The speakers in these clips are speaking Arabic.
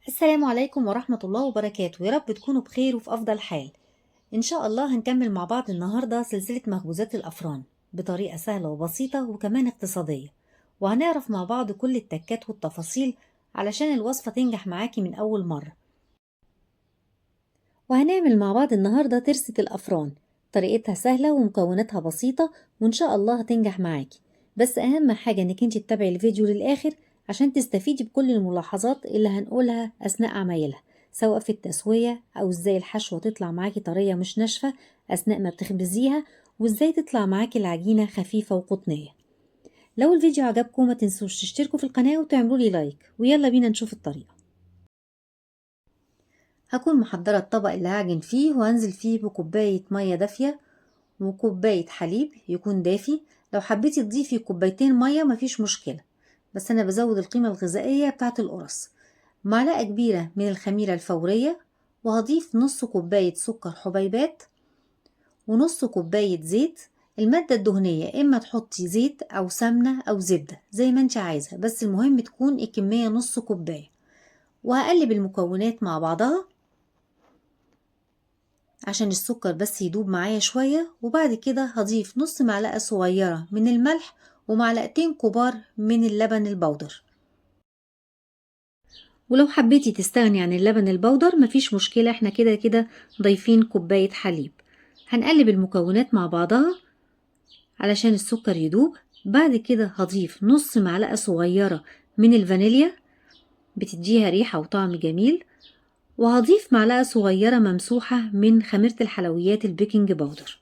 السلام عليكم ورحمة الله وبركاته. يا رب تكونوا بخير وفي أفضل حال. إن شاء الله هنكمل مع بعض النهاردة سلسلة مخبوزات الأفران بطريقة سهلة وبسيطة وكمان اقتصادية، وهنعرف مع بعض كل التكات والتفاصيل علشان الوصفة تنجح معاكي من أول مرة. وهنعمل مع بعض النهاردة ترسة الأفران، طريقتها سهلة ومكوناتها بسيطة وإن شاء الله هتنجح معاكي. بس أهم حاجة إنك انت تتابعي الفيديو للآخر عشان تستفيدي بكل الملاحظات اللي هنقولها أثناء عمايلها، سواء في التسوية أو إزاي الحشوة تطلع معاكي طرية مش ناشفة أثناء ما بتخبزيها، وإزاي تطلع معاكي العجينة خفيفة وقطنية. لو الفيديو عجبكم ما تنسوش تشتركوا في القناة وتعملوا لي لايك، ويلا بينا نشوف الطريقة. هكون محضرة الطبق اللي هعجن فيه، وهنزل فيه بكوباية مية دافية وكوباية حليب يكون دافي. لو حبيتي تضيفي كوبايتين مية مفيش مشكلة، بس أنا بزود القيمة الغذائية بتاعة القرص. معلقة كبيرة من الخميرة الفورية، وهضيف نص كوباية سكر حبيبات ونص كوباية زيت. المادة الدهنية إما تحطي زيت أو سمنة أو زبدة زي ما انت عايزة، بس المهم تكون الكمية نص كوباية. وهقلب المكونات مع بعضها عشان السكر بس يدوب معايا شوية، وبعد كده هضيف نص معلقة صغيرة من الملح ومعلقتين كبار من اللبن البودر. ولو حبيتي تستغني عن اللبن البودر مفيش مشكلة، احنا كده كده ضايفين كوباية حليب. هنقلب المكونات مع بعضها علشان السكر يدوب. بعد كده هضيف نص معلقة صغيرة من الفانيليا، بتديها ريحة وطعم جميل. وهضيف معلقة صغيرة ممسوحة من خميرة الحلويات البيكنج باودر،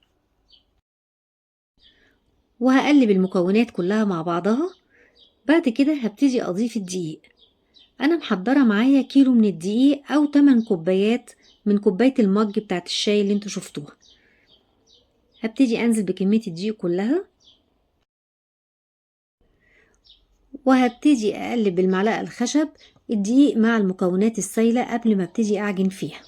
وهقلب المكونات كلها مع بعضها. بعد كده هبتدي اضيف الدقيق. انا محضرة معايا كيلو من الدقيق او 8 كوبايات من كوباية المج بتاعت الشاي اللي انتوا شفتوها. هبتدي انزل بكمية الدقيق كلها، وهبتدي اقلب بالمعلقة الخشب الدقيق مع المكونات السايلة قبل ما ابتدي اعجن فيها.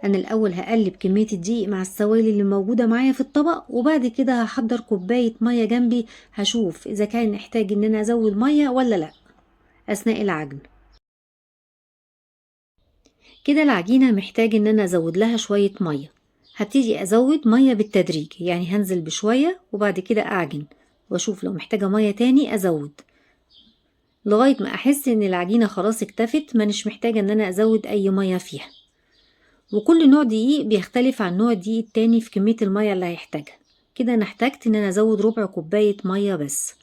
انا الاول هقلب كمية الدقيق مع السوائل اللي موجودة معايا في الطبق، وبعد كده هحضر كوباية مية جنبي، هشوف اذا كان محتاج ان انا ازود مية ولا لا اثناء العجن. كده العجينة محتاج ان انا ازود لها شوية مية. هبتدي ازود مية بالتدريج، يعني هنزل بشوية وبعد كده اعجن واشوف لو محتاجة مية تاني ازود لغاية ما احس ان العجينة خلاص اكتفت، مانيش محتاجة ان انا ازود اي مية فيها. وكل نوع دقيق بيختلف عن نوع دقيق التاني في كمية المية اللي هيحتاجها. كده انا احتاجت ان انا ازود ربع كوباية مية بس،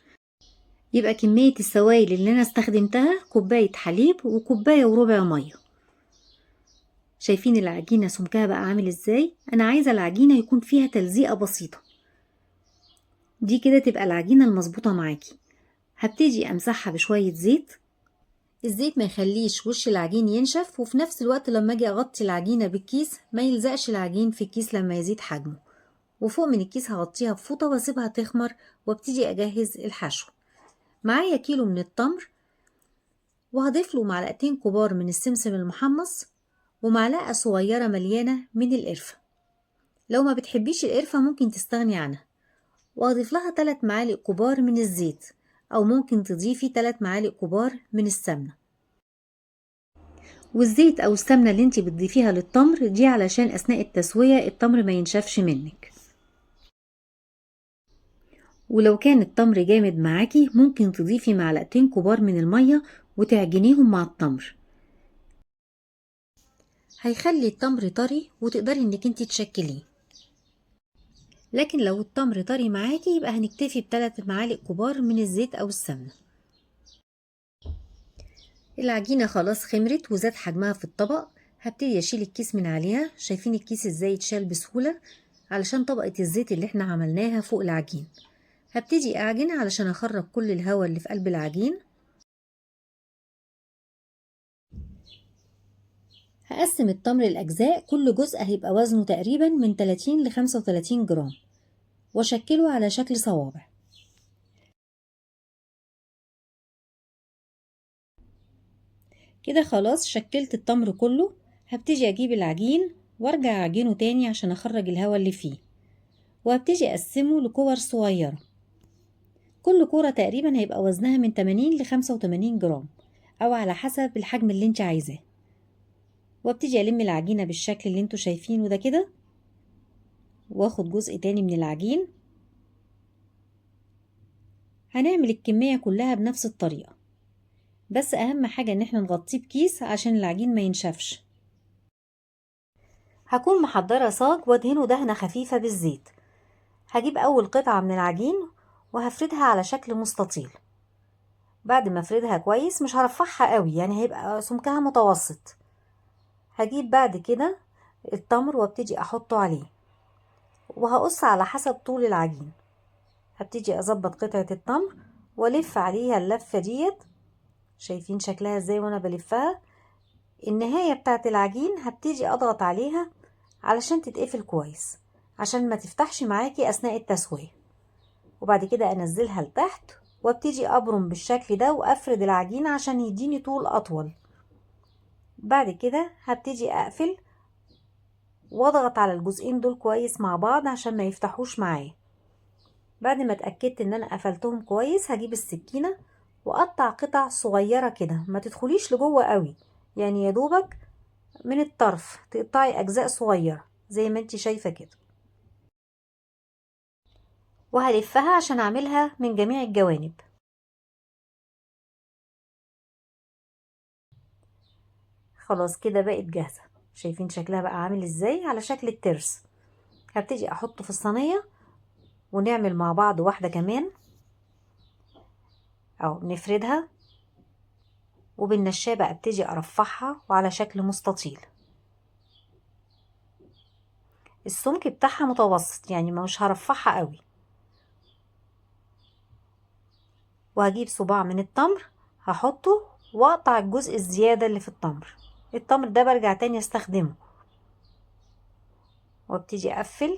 يبقى كمية السوائل اللي انا استخدمتها كوباية حليب وكوباية وربع مية. شايفين العجينة سمكها بقى عامل ازاي؟ انا عايزة العجينة يكون فيها تلزيقة بسيطة، دي كده تبقى العجينة المظبوطة معاكي. هبتدي امسحها بشوية زيت. الزيت ما يخليش وش العجين ينشف، وفي نفس الوقت لما اجي اغطي العجينة بالكيس ما يلزقش العجين في الكيس لما يزيد حجمه. وفوق من الكيس هغطيها بفوطة واسيبها تخمر، وابتدي اجهز الحشو. معايا كيلو من التمر، وهضيف له معلقتين كبار من السمسم المحمص ومعلقة صغيرة مليانة من القرفة. لو ما بتحبيش القرفة ممكن تستغني عنها. واضيف لها 3 معالق كبار من الزيت، او ممكن تضيفي 3 معالق كبار من السمنة. والزيت او السمنة اللي انتي بتضيفيها للتمر دي علشان اثناء التسوية التمر ما ينشفش منك. ولو كان التمر جامد معاكي ممكن تضيفي معلقتين كبار من المية وتعجنيهم مع التمر، هيخلي التمر طري وتقدري انك انتي تشكليه. لكن لو التمر طري معاكي يبقى هنكتفي ب3 معالق كبار من الزيت او السمنة. العجينة خلاص خمرت وزاد حجمها في الطبق. هبتدي اشيل الكيس من عليها. شايفين الكيس ازاي اتشال بسهولة علشان طبقة الزيت اللي احنا عملناها فوق العجين. هبتدي اعجن علشان اخرج كل الهواء اللي في قلب العجين. هقسم التمر الأجزاء، كل جزء هيبقى وزنه تقريبا من 30 ل 35 جرام، واشكله على شكل صوابع. كده خلاص شكلت التمر كله. هبتدي اجيب العجين وارجع اعجنه تاني عشان اخرج الهواء اللي فيه، وهبتدي اقسمه لكور صغيرة. كل كورة تقريبا هيبقى وزنها من 80 ل 85 جرام، او على حسب الحجم اللي انت عايزاه. وابتدي الم العجينة بالشكل اللي انتوا شايفينه ده كده، واخد جزء تاني من العجين. هنعمل الكمية كلها بنفس الطريقة، بس اهم حاجة ان احنا نغطيه بكيس عشان العجين ما ينشفش. هكون محضرة صاج وادهنه دهنة خفيفة بالزيت. هجيب اول قطعة من العجين وهفردها على شكل مستطيل. بعد ما افردها كويس مش هرفعها قوي، يعني هيبقى سمكها متوسط. هجيب بعد كده التمر وابتدي احطه عليه، وهقص على حسب طول العجين. هبتدي اظبط قطعة التمر والف عليها اللفة ديت. شايفين شكلها ازاي وانا بلفها؟ النهاية بتاعت العجين هبتدي اضغط عليها علشان تتقفل كويس، عشان ما تفتحش معاكي اثناء التسوية. وبعد كده انزلها لتحت وابتدي ابرم بالشكل ده وافرد العجين عشان يديني طول اطول. بعد كده هبتدي اقفل واضغط على الجزئين دول كويس مع بعض عشان ما يفتحوش معايا. بعد ما اتأكدت ان انا قفلتهم كويس هجيب السكينة واقطع قطع صغيرة كده، ما تدخليش لجوه قوي، يعني يا دوبك من الطرف تقطعي اجزاء صغيرة زي ما انت شايفة كده. وهلفها عشان اعملها من جميع الجوانب. خلاص كده بقت جاهزة. شايفين شكلها بقى عامل ازاي؟ على شكل الترس. هبتدي احطه في الصينية ونعمل مع بعض واحدة كمان، او نفردها وبالنشابة ابتدي ارفعها وعلى شكل مستطيل. السمك بتاعها متوسط، يعني مش هرفعها قوي. وهجيب صباع من التمر هحطه واقطع الجزء الزيادة اللي في التمر. التمر ده برجع تاني استخدمه. وابتدي اقفل.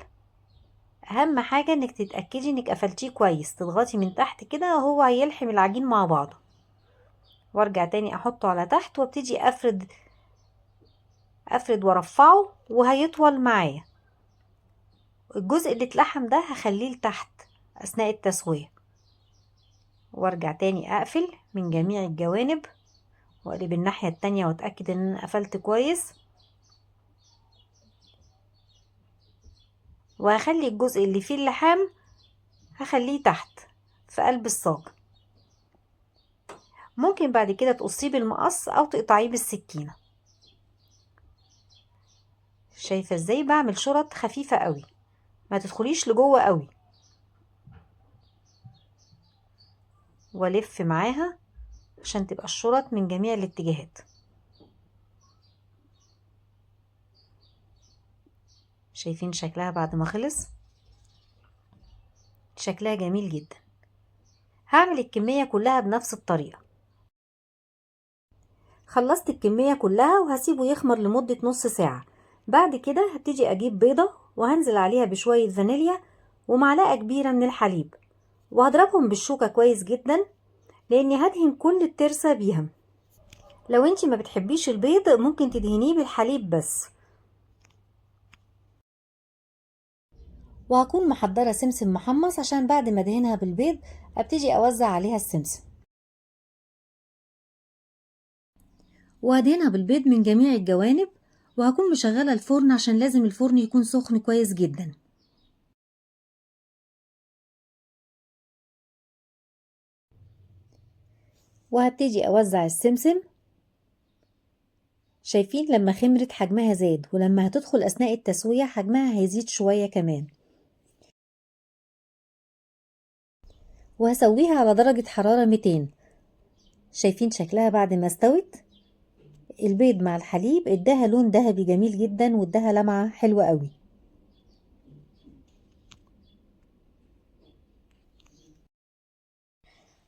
اهم حاجة انك تتأكدي انك قفلتيه كويس، تضغطي من تحت كده هو هيلحم العجين مع بعضه. وارجع تاني احطه على تحت وابتدي افرد وارفعه وهيطول معايا. الجزء اللي اتلحم ده هخليه لتحت اثناء التسوية. وارجع تاني اقفل من جميع الجوانب واقلب الناحية التانية واتأكد ان انا قفلت كويس. وهخلي الجزء اللي فيه اللحام هخليه تحت في قلب الصاج. ممكن بعد كده تقصيه بالمقص او تقطعيه بالسكينة. شايفة ازاي بعمل شرط خفيفة قوي، ما تدخليش لجوه قوي. والف معاها عشان تبقى الشرط من جميع الاتجاهات. شايفين شكلها بعد ما خلص؟ شكلها جميل جدا. هعمل الكمية كلها بنفس الطريقة. خلصت الكمية كلها وهسيبه يخمر لمدة نص ساعة. بعد كده هبتدي اجيب بيضة وهنزل عليها بشوية فانيليا ومعلقة كبيرة من الحليب، وهضربهم بالشوكة كويس جدا لاني هدهن كل الترسة بيها. لو انتي ما بتحبيش البيض ممكن تدهنيه بالحليب بس. وهكون محضرة سمسم محمص عشان بعد ما ادهنها بالبيض ابتدي اوزع عليها السمسم. وهدهنها بالبيض من جميع الجوانب. وهكون مشغلة الفرن عشان لازم الفرن يكون سخن كويس جدا. وهبتدي اوزع السمسم. شايفين لما خمرت حجمها زاد، ولما هتدخل اثناء التسوية حجمها هيزيد شوية كمان. وهسويها على درجة حرارة 200. شايفين شكلها بعد ما استوت؟ البيض مع الحليب اداها لون ذهبي جميل جدا واداها لمعة حلوة قوي.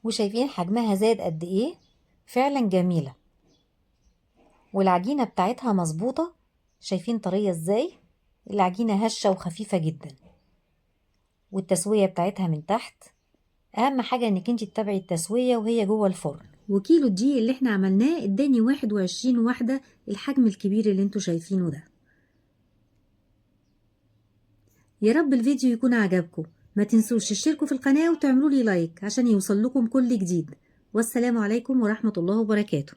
وشايفين حجمها زاد قد ايه؟ فعلا جميلة. والعجينة بتاعتها مظبوطة. شايفين طرية ازاي؟ العجينة هشة وخفيفة جدا، والتسوية بتاعتها من تحت. اهم حاجة انك انت تتابعي التسوية وهي جوه الفرن. وكيلو الدقيق اللي احنا عملناه اداني 21 واحدة، الحجم الكبير اللي انتوا شايفينه ده. يا رب الفيديو يكون عجبكم. ما تنسوش تشتركوا في القناة وتعملوا لي لايك عشان يوصل لكم كل جديد. والسلام عليكم ورحمة الله وبركاته.